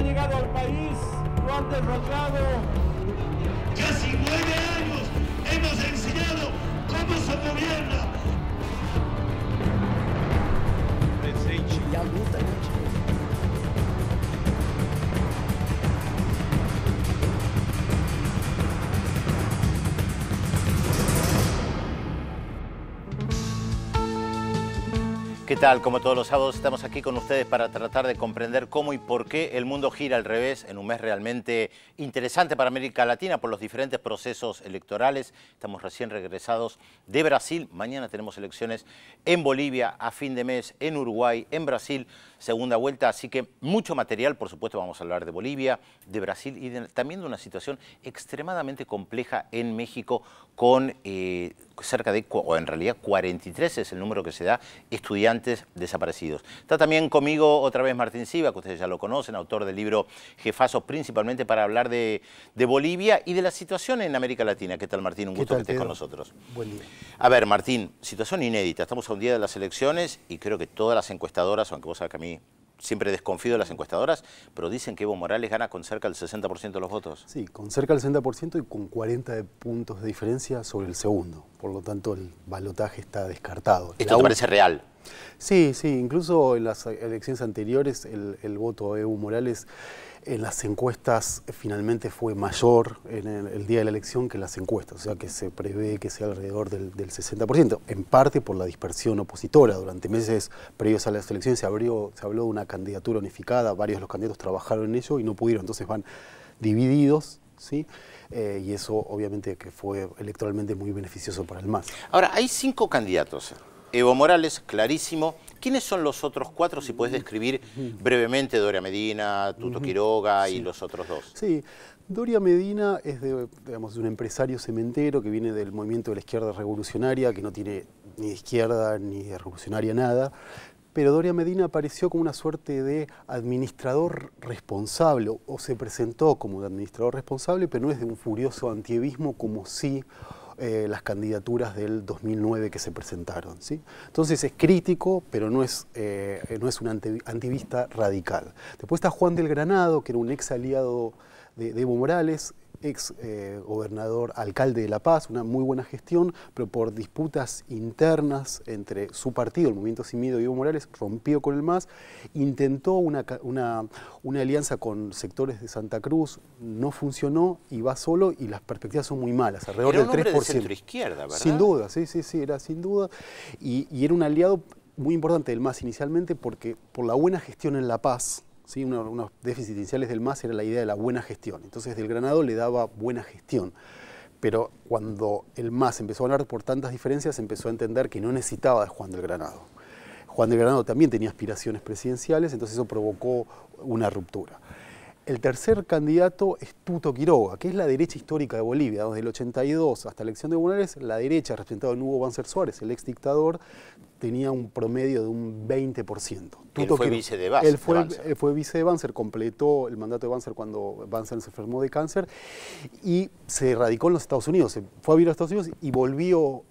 han llegado al país, lo han derrotado. Casi 9 años hemos enseñado cómo se gobierna. Presente. E a luta continua. ¿Qué tal? Como todos los sábados estamos aquí con ustedes para tratar de comprender cómo y por qué el mundo gira al revés en un mes realmente interesante para América Latina por los diferentes procesos electorales. Estamos recién regresados de Brasil. Mañana tenemos elecciones en Bolivia, a fin de mes, en Uruguay, en Brasil, segunda vuelta. Así que mucho material, por supuesto vamos a hablar de Bolivia, de Brasil y también de una situación extremadamente compleja en México con cerca de, o en realidad 43 es el número que se da, estudiantes desaparecidos. Está también conmigo otra vez Martín Siva, que ustedes ya lo conocen, autor del libro Jefazos, principalmente para hablar de Bolivia y de la situación en América Latina. ¿Qué tal, Martín? Un gusto que estés con nosotros. Buen día. A ver, Martín, situación inédita. Estamos a un día de las elecciones y creo que todas las encuestadoras, aunque vos sabés que a mí siempre desconfío de las encuestadoras, pero dicen que Evo Morales gana con cerca del 60% de los votos. Sí, con cerca del 60% y con 40 puntos de diferencia sobre el segundo. Por lo tanto, el balotaje está descartado. ¿Esto te parece real? Sí, sí. Incluso en las elecciones anteriores, el voto a Evo Morales en las encuestas finalmente fue mayor en el día de la elección que en las encuestas. O sea que se prevé que sea alrededor del 60%. En parte por la dispersión opositora. Durante meses previos a las elecciones se habló de una candidatura unificada. Varios de los candidatos trabajaron en ello y no pudieron. Entonces van divididos, ¿sí? Y eso obviamente que fue electoralmente muy beneficioso para el MAS. Ahora, hay 5 candidatos. Evo Morales, clarísimo. ¿Quiénes son los otros 4? Si puedes describir brevemente, Doria Medina, Tuto Quiroga y los otros 2. Sí, Doria Medina es de un empresario cementero que viene del movimiento de la izquierda revolucionaria, que no tiene ni de izquierda ni de revolucionaria nada. Pero Doria Medina apareció como una suerte de administrador responsable, o se presentó como un administrador responsable, pero no es de un furioso antievismo como sí las candidaturas del 2009 que se presentaron, ¿sí? Entonces es crítico, pero no es un antivista radical. Después está Juan del Granado, que era un ex aliado de Evo Morales, ex gobernador, alcalde de La Paz, una muy buena gestión, pero por disputas internas entre su partido, el Movimiento Sin Miedo y Evo Morales, rompió con el MAS, intentó una alianza con sectores de Santa Cruz, no funcionó y va solo y las perspectivas son muy malas, alrededor del 3%. Era un hombre de centroizquierda, ¿verdad? Sin duda, sí, era sin duda, y era un aliado muy importante del MAS inicialmente porque por la buena gestión en La Paz, ¿sí? Unos déficits iniciales del MAS era la idea de la buena gestión. Entonces del Granado le daba buena gestión. Pero cuando el MAS empezó a ganar por tantas diferencias, empezó a entender que no necesitaba de Juan del Granado. Juan del Granado también tenía aspiraciones presidenciales, entonces eso provocó una ruptura. El tercer candidato es Tuto Quiroga, que es la derecha histórica de Bolivia. Desde el 82 hasta la elección de Evo Morales, la derecha, representada en Hugo Banzer Suárez, el ex dictador, tenía un promedio de un 20%. Él fue vice de Banzer. Él fue vice de Banzer, completó el mandato de Banzer cuando Banzer se enfermó de cáncer y se radicó en los Estados Unidos. Se fue a vivir a los Estados Unidos y volvió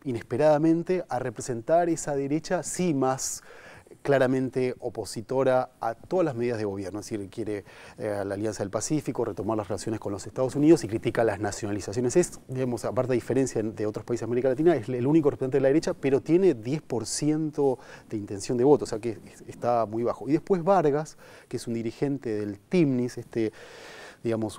inesperadamente a representar esa derecha, sí más claramente opositora a todas las medidas de gobierno, es decir, quiere la Alianza del Pacífico, retomar las relaciones con los Estados Unidos y critica las nacionalizaciones. Es, digamos, aparte de diferencia de otros países de América Latina, es el único representante de la derecha, pero tiene 10% de intención de voto, o sea que está muy bajo. Y después Vargas, que es un dirigente del TIMNIS, digamos,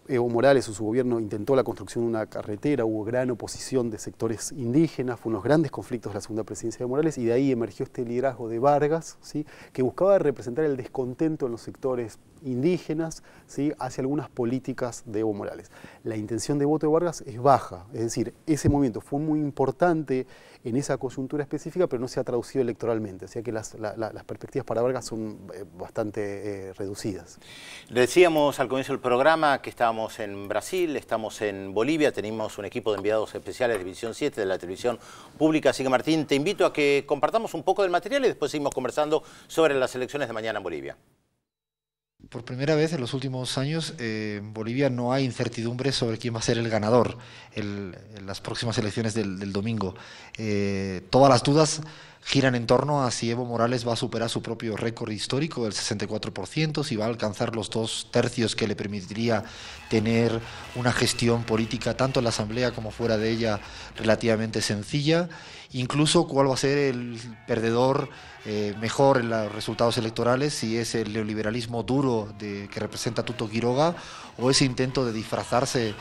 Evo Morales o su gobierno intentó la construcción de una carretera, hubo gran oposición de sectores indígenas, fue uno de los grandes conflictos de la segunda presidencia de Morales, y de ahí emergió este liderazgo de Vargas, ¿sí? Que buscaba representar el descontento en los sectores indígenas, ¿sí? Hacia algunas políticas de Evo Morales. La intención de voto de Vargas es baja, es decir, ese movimiento fue muy importante en esa coyuntura específica, pero no se ha traducido electoralmente, o sea que las perspectivas para Vargas son bastante reducidas. Le decíamos al comienzo del programa que estábamos en Brasil, estamos en Bolivia, tenemos un equipo de enviados especiales de Visión 7 de la televisión pública, así que Martín, te invito a que compartamos un poco del material y después seguimos conversando sobre las elecciones de mañana en Bolivia. Por primera vez en los últimos años en Bolivia no hay incertidumbre sobre quién va a ser el ganador en las próximas elecciones del domingo. Todas las dudas giran en torno a si Evo Morales va a superar su propio récord histórico del 64%, si va a alcanzar los 2/3 que le permitiría tener una gestión política tanto en la Asamblea como fuera de ella relativamente sencilla, incluso cuál va a ser el perdedor mejor en los resultados electorales, si es el neoliberalismo duro que representa Tuto Quiroga o ese intento de disfrazarse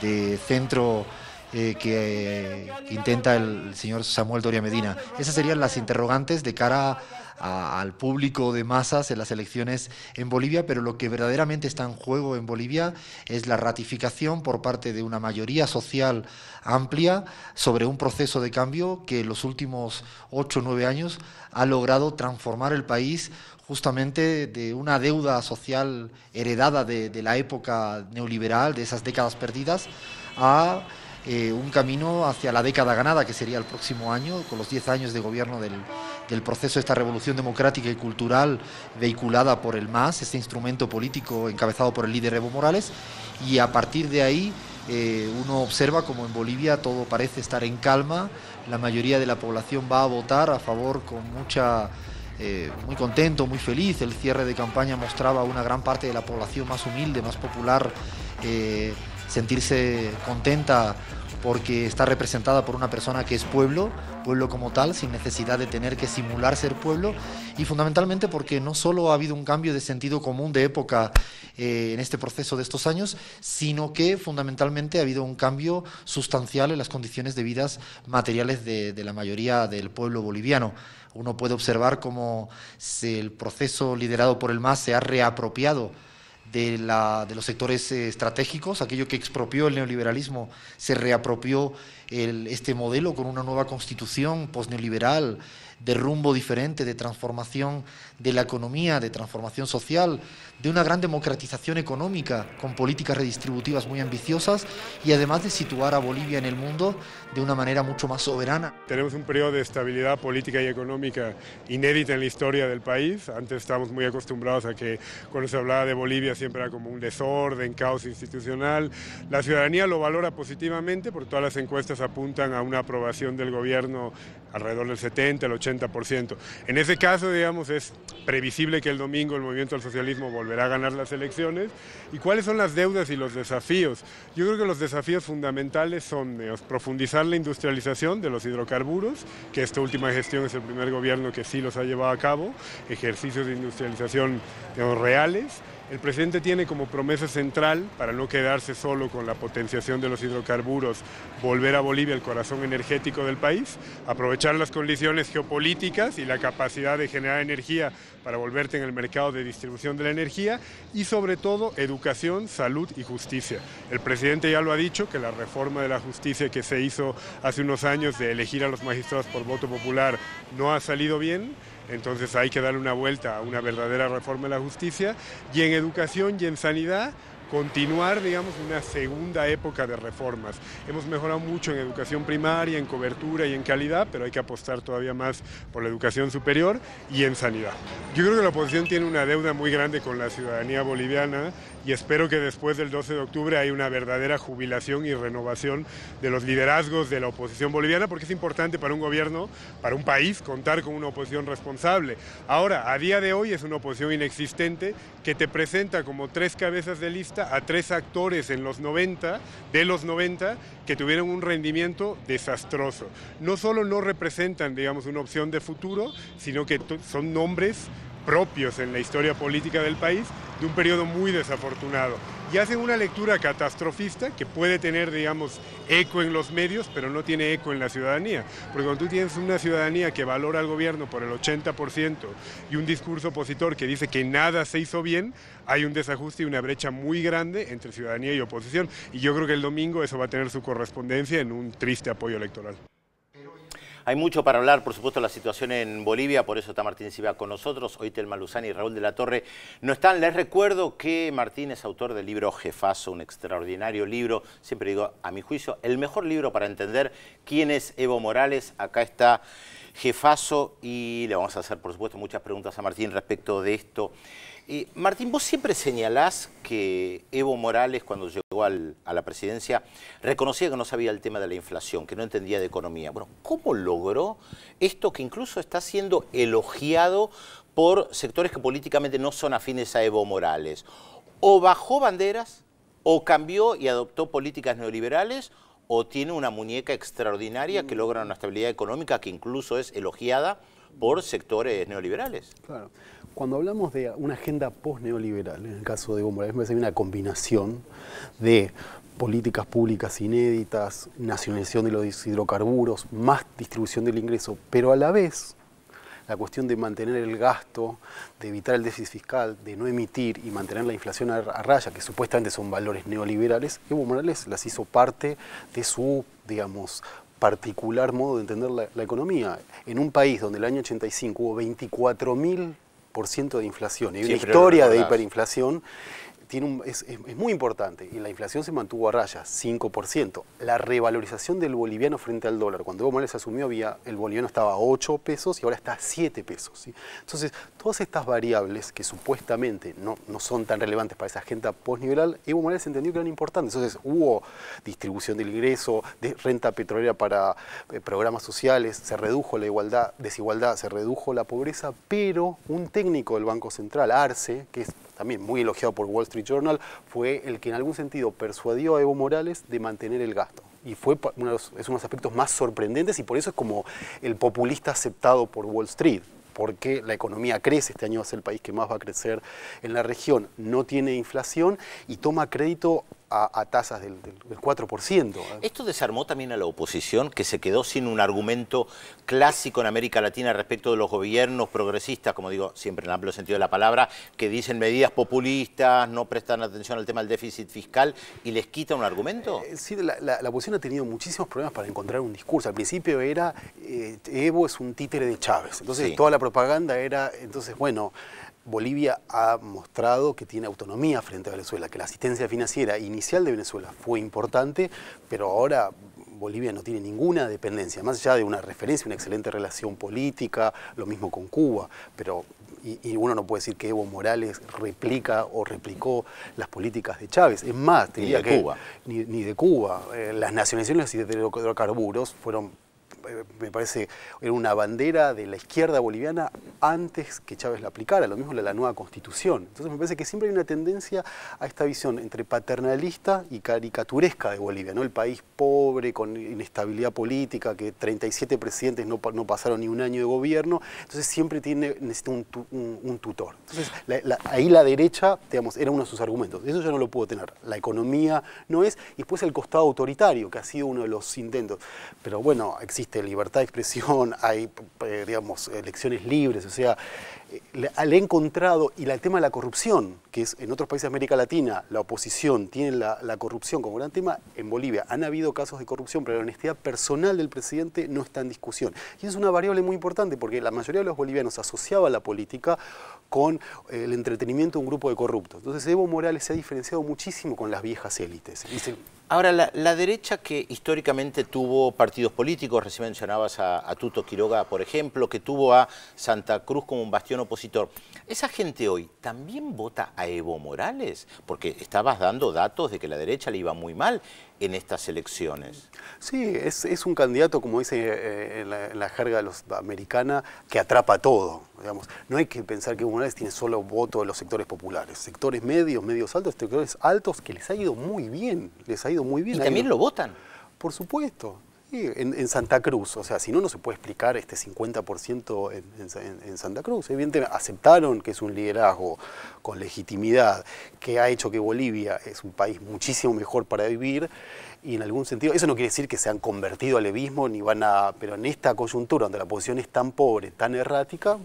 de centro que intenta el señor Samuel Doria Medina. Esas serían las interrogantes de cara al público de masas en las elecciones en Bolivia, pero lo que verdaderamente está en juego en Bolivia es la ratificación por parte de una mayoría social amplia sobre un proceso de cambio que en los últimos 8 o 9 años ha logrado transformar el país justamente de una deuda social heredada de la época neoliberal, de esas décadas perdidas, a un camino hacia la década ganada, que sería el próximo año, con los 10 años de gobierno del proceso de esta revolución democrática y cultural vehiculada por el MAS, este instrumento político encabezado por el líder Evo Morales, y a partir de ahí uno observa como en Bolivia todo parece estar en calma, la mayoría de la población va a votar a favor con muy contento, muy feliz. El cierre de campaña mostraba a una gran parte de la población más humilde, más popular, sentirse contenta porque está representada por una persona que es pueblo como tal, sin necesidad de tener que simular ser pueblo, y fundamentalmente porque no solo ha habido un cambio de sentido común de época en este proceso de estos años, sino que fundamentalmente ha habido un cambio sustancial en las condiciones de vidas materiales de la mayoría del pueblo boliviano. Uno puede observar cómo el proceso liderado por el MAS se ha reapropiado de los sectores estratégicos, aquello que expropió el neoliberalismo, se reapropió este modelo con una nueva constitución postneoliberal, de rumbo diferente, de transformación de la economía, de transformación social, de una gran democratización económica, con políticas redistributivas muy ambiciosas y además de situar a Bolivia en el mundo de una manera mucho más soberana. Tenemos un periodo de estabilidad política y económica inédita en la historia del país. Antes estábamos muy acostumbrados a que cuando se hablaba de Bolivia siempre era como un desorden, caos institucional. La ciudadanía lo valora positivamente porque todas las encuestas apuntan a una aprobación del gobierno alrededor del 70, el 80%. En ese caso, digamos, es previsible que el domingo el movimiento al socialismo volverá a ganar las elecciones. ¿Y cuáles son las deudas y los desafíos? Yo creo que los desafíos fundamentales son profundizar la industrialización de los hidrocarburos, que esta última gestión es el primer gobierno que sí los ha llevado a cabo, ejercicios de industrialización, digamos, reales. El presidente tiene como promesa central, para no quedarse solo con la potenciación de los hidrocarburos, volver a Bolivia el corazón energético del país, aprovechar las condiciones geopolíticas y la capacidad de generar energía para volverte en el mercado de distribución de la energía y sobre todo educación, salud y justicia. El presidente ya lo ha dicho, que la reforma de la justicia que se hizo hace unos años de elegir a los magistrados por voto popular no ha salido bien. Entonces hay que darle una vuelta a una verdadera reforma de la justicia y en educación y en sanidad continuar, digamos, una segunda época de reformas. Hemos mejorado mucho en educación primaria, en cobertura y en calidad, pero hay que apostar todavía más por la educación superior y en sanidad. Yo creo que la oposición tiene una deuda muy grande con la ciudadanía boliviana y espero que después del 12 de octubre haya una verdadera jubilación y renovación de los liderazgos de la oposición boliviana, porque es importante para un gobierno, para un país, contar con una oposición responsable. Ahora, a día de hoy es una oposición inexistente que te presenta como 3 cabezas de lista a 3 actores de los 90, que tuvieron un rendimiento desastroso. No solo no representan, digamos, una opción de futuro, sino que son nombres propios en la historia política del país de un periodo muy desafortunado. Y hacen una lectura catastrofista que puede tener, digamos, eco en los medios, pero no tiene eco en la ciudadanía. Porque cuando tú tienes una ciudadanía que valora al gobierno por el 80% y un discurso opositor que dice que nada se hizo bien, hay un desajuste y una brecha muy grande entre ciudadanía y oposición. Y yo creo que el domingo eso va a tener su correspondencia en un triste apoyo electoral. Hay mucho para hablar, por supuesto, de la situación en Bolivia, por eso está Martín Silva con nosotros. Hoy Telma Luzani y Raúl de la Torre no están. Les recuerdo que Martín es autor del libro Jefazo, un extraordinario libro, siempre digo, a mi juicio, el mejor libro para entender quién es Evo Morales. Acá está Jefazo y le vamos a hacer, por supuesto, muchas preguntas a Martín respecto de esto. Martín, vos siempre señalás que Evo Morales, cuando llegó a la presidencia, reconocía que no sabía el tema de la inflación, que no entendía de economía. Bueno, ¿cómo logró esto que incluso está siendo elogiado por sectores que políticamente no son afines a Evo Morales? O bajó banderas, o cambió y adoptó políticas neoliberales, o tiene una muñeca extraordinaria que logra una estabilidad económica que incluso es elogiada por sectores neoliberales. Claro. Cuando hablamos de una agenda post-neoliberal, en el caso de Evo Morales, me parece que hay una combinación de políticas públicas inéditas, nacionalización de los hidrocarburos, más distribución del ingreso, pero a la vez la cuestión de mantener el gasto, de evitar el déficit fiscal, de no emitir y mantener la inflación a raya, que supuestamente son valores neoliberales, Evo Morales las hizo parte de su, digamos, particular modo de entender la economía. En un país donde el año 85 hubo 24.000% de inflación y una historia de hiperinflación, es muy importante, y la inflación se mantuvo a raya, 5%. La revalorización del boliviano frente al dólar, cuando Evo Morales asumió, el boliviano estaba a 8 pesos y ahora está a 7 pesos. ¿Sí? Entonces, todas estas variables que supuestamente no son tan relevantes para esa agenda postniveral, Evo Morales entendió que eran importantes. Entonces, hubo distribución del ingreso, de renta petrolera para programas sociales, se redujo la desigualdad, se redujo la pobreza, pero un técnico del Banco Central, Arce, que es también muy elogiado por Wall Street Journal, fue el que en algún sentido persuadió a Evo Morales de mantener el gasto. Y es uno de los aspectos más sorprendentes, y por eso es como el populista aceptado por Wall Street, porque la economía crece, este año va a ser el país que más va a crecer en la región, no tiene inflación y toma crédito a tasas del 4%. ¿Esto desarmó también a la oposición, que se quedó sin un argumento clásico en América Latina respecto de los gobiernos progresistas, como digo siempre en el amplio sentido de la palabra, que dicen medidas populistas, no prestan atención al tema del déficit fiscal y les quita un argumento? Sí, la oposición ha tenido muchísimos problemas para encontrar un discurso. Al principio era, Evo es un títere de Chávez, entonces toda la propaganda era, entonces bueno, Bolivia ha mostrado que tiene autonomía frente a Venezuela, que la asistencia financiera inicial de Venezuela fue importante, pero ahora Bolivia no tiene ninguna dependencia, más allá de una referencia, una excelente relación política, lo mismo con Cuba, pero y uno no puede decir que Evo Morales replica o replicó las políticas de Chávez. Es más, te diría que ni de Cuba. Las nacionalizaciones de hidrocarburos fueron, me parece, era una bandera de la izquierda boliviana antes que Chávez la aplicara, lo mismo la nueva Constitución. Entonces me parece que siempre hay una tendencia a esta visión entre paternalista y caricaturesca de Bolivia, ¿no? El país pobre, con inestabilidad política, que 37 presidentes no pasaron ni un año de gobierno, entonces siempre necesita un tutor. Entonces ahí la derecha, digamos, era uno de sus argumentos. Eso ya no lo puedo tener. La economía no es, y después el costado autoritario, que ha sido uno de los intentos. Pero bueno, existe libertad de expresión, hay, digamos, elecciones libres, o sea, le he encontrado, y el tema de la corrupción, que es en otros países de América Latina, la oposición tiene la corrupción como gran tema, en Bolivia han habido casos de corrupción, pero la honestidad personal del presidente no está en discusión. Y es una variable muy importante, porque la mayoría de los bolivianos asociaba la política con el entretenimiento de un grupo de corruptos. Entonces Evo Morales se ha diferenciado muchísimo con las viejas élites. Ahora, la derecha, que históricamente tuvo partidos políticos, recién mencionabas a Tuto Quiroga, por ejemplo, que tuvo a Santa Cruz como un bastión opositor, ¿esa gente hoy también vota a Evo Morales? Porque estabas dando datos de que la derecha le iba muy mal en estas elecciones. Sí, es un candidato, como dice en la jerga de los americana, que atrapa todo. Digamos. No hay que pensar que Evo Morales tiene solo voto de los sectores populares. Sectores medios, medios altos, sectores altos, que les ha ido muy bien. Les ha ido muy bien. ¿Y también lo votan? Por supuesto. Sí, en Santa Cruz, o sea, si no, no se puede explicar este 50% en Santa Cruz. Evidentemente aceptaron que es un liderazgo con legitimidad, que ha hecho que Bolivia es un país muchísimo mejor para vivir, y en algún sentido, eso no quiere decir que se han convertido al evismo, ni van a, pero en esta coyuntura donde la posición es tan pobre, tan errática,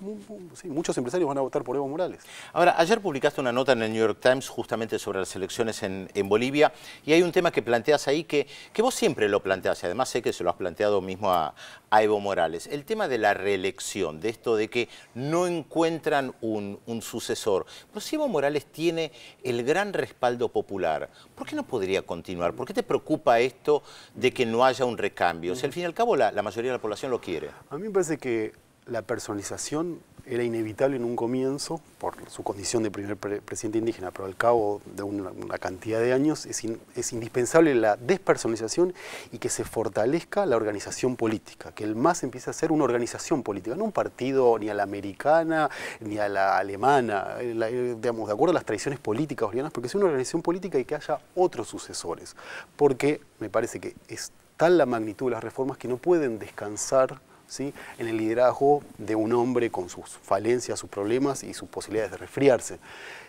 sí, muchos empresarios van a votar por Evo Morales. Ahora, ayer publicaste una nota en el New York Times justamente sobre las elecciones en Bolivia, y hay un tema que planteas ahí que vos siempre lo planteás, y además sé que se lo has planteado mismo a Evo Morales, el tema de la reelección, de esto de que no encuentran un sucesor. Pero si Evo Morales tiene el gran respaldo popular, ¿por qué no podría continuar? ¿Por qué te preocupa esto de que no haya un recambio? Si al fin y al cabo la mayoría de la población lo quiere. A mí me parece que la personalización era inevitable en un comienzo, por su condición de primer presidente indígena, pero al cabo de una cantidad de años es indispensable la despersonalización y que se fortalezca la organización política, que el MAS empiece a ser una organización política, no un partido ni a la americana ni a la alemana, digamos, de acuerdo a las tradiciones políticas bolivianas, porque es una organización política y que haya otros sucesores, porque me parece que es tal la magnitud de las reformas que no pueden descansar, ¿sí?, en el liderazgo de un hombre con sus falencias, sus problemas y sus posibilidades de resfriarse.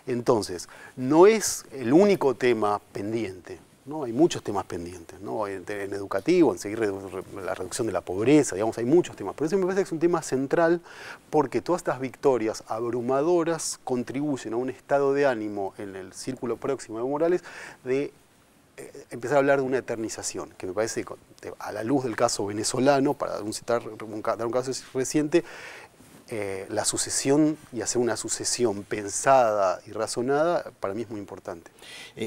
Entonces, no es el único tema pendiente, ¿no? Hay muchos temas pendientes, ¿no? En educativo, en seguir la reducción de la pobreza, digamos, hay muchos temas. Por eso me parece que es un tema central, porque todas estas victorias abrumadoras contribuyen a un estado de ánimo en el círculo próximo de Evo Morales de empezar a hablar de una eternización, que me parece, a la luz del caso venezolano, para dar un caso reciente, la sucesión y hacer una sucesión pensada y razonada, para mí es muy importante.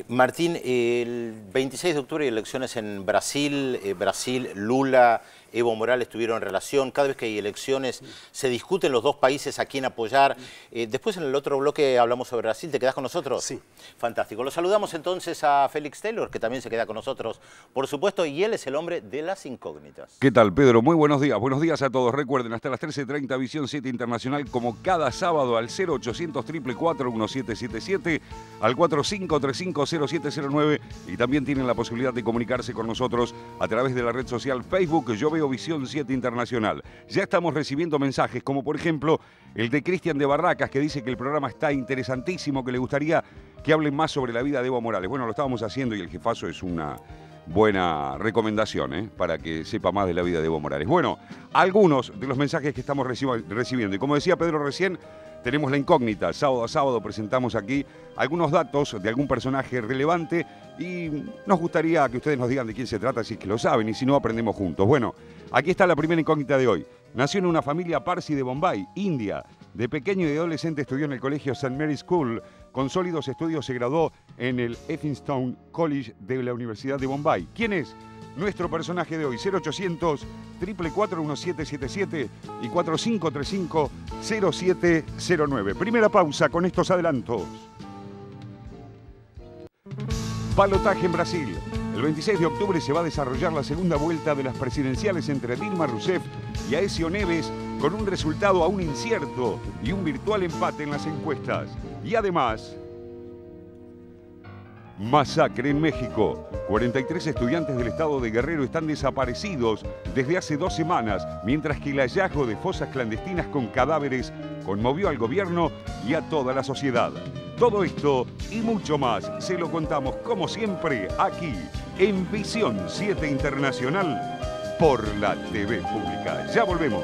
Martín, el 26 de octubre hay elecciones en Brasil. Brasil, Lula, Evo Morales tuvieron relación. Cada vez que hay elecciones se discuten los dos países a quién apoyar. Después en el otro bloque hablamos sobre Brasil. ¿Te quedás con nosotros? Sí. Fantástico. Lo saludamos entonces a Félix Taylor, que también se queda con nosotros, por supuesto, y él es el hombre de las incógnitas. ¿Qué tal, Pedro? Muy buenos días. Buenos días a todos. Recuerden, hasta las 13:30 Visión 7 Internacional, como cada sábado, al 0800 444 1777, al 45350709, y también tienen la posibilidad de comunicarse con nosotros a través de la red social Facebook. Yo veo Visión 7 Internacional. Ya estamos recibiendo mensajes, como por ejemplo el de Cristian de Barracas, que dice que el programa está interesantísimo, que le gustaría que hablen más sobre la vida de Evo Morales. Bueno, lo estábamos haciendo y el jefazo es una buena recomendación, para que sepa más de la vida de Evo Morales. Bueno, algunos de los mensajes que estamos recibiendo. Y como decía Pedro recién, tenemos la incógnita. Sábado a sábado presentamos aquí algunos datos de algún personaje relevante y nos gustaría que ustedes nos digan de quién se trata, si es que lo saben, y si no, aprendemos juntos. Bueno, aquí está la primera incógnita de hoy. Nació en una familia parsi de Bombay, India. De pequeño y adolescente estudió en el colegio St. Mary's School. Con sólidos estudios se graduó en el Elphinstone College de la Universidad de Bombay. ¿Quién es nuestro personaje de hoy? 0800 444 1777 y 4535 0709. Primera pausa con estos adelantos. Balotaje en Brasil. El 26 de octubre se va a desarrollar la segunda vuelta de las presidenciales entre Dilma Rousseff y Aécio Neves, con un resultado aún incierto y un virtual empate en las encuestas. Y además, masacre en México. 43 estudiantes del estado de Guerrero están desaparecidos desde hace 2 semanas, mientras que el hallazgo de fosas clandestinas con cadáveres conmovió al gobierno y a toda la sociedad. Todo esto y mucho más se lo contamos, como siempre, aquí en Visión 7 Internacional por la TV Pública. Ya volvemos.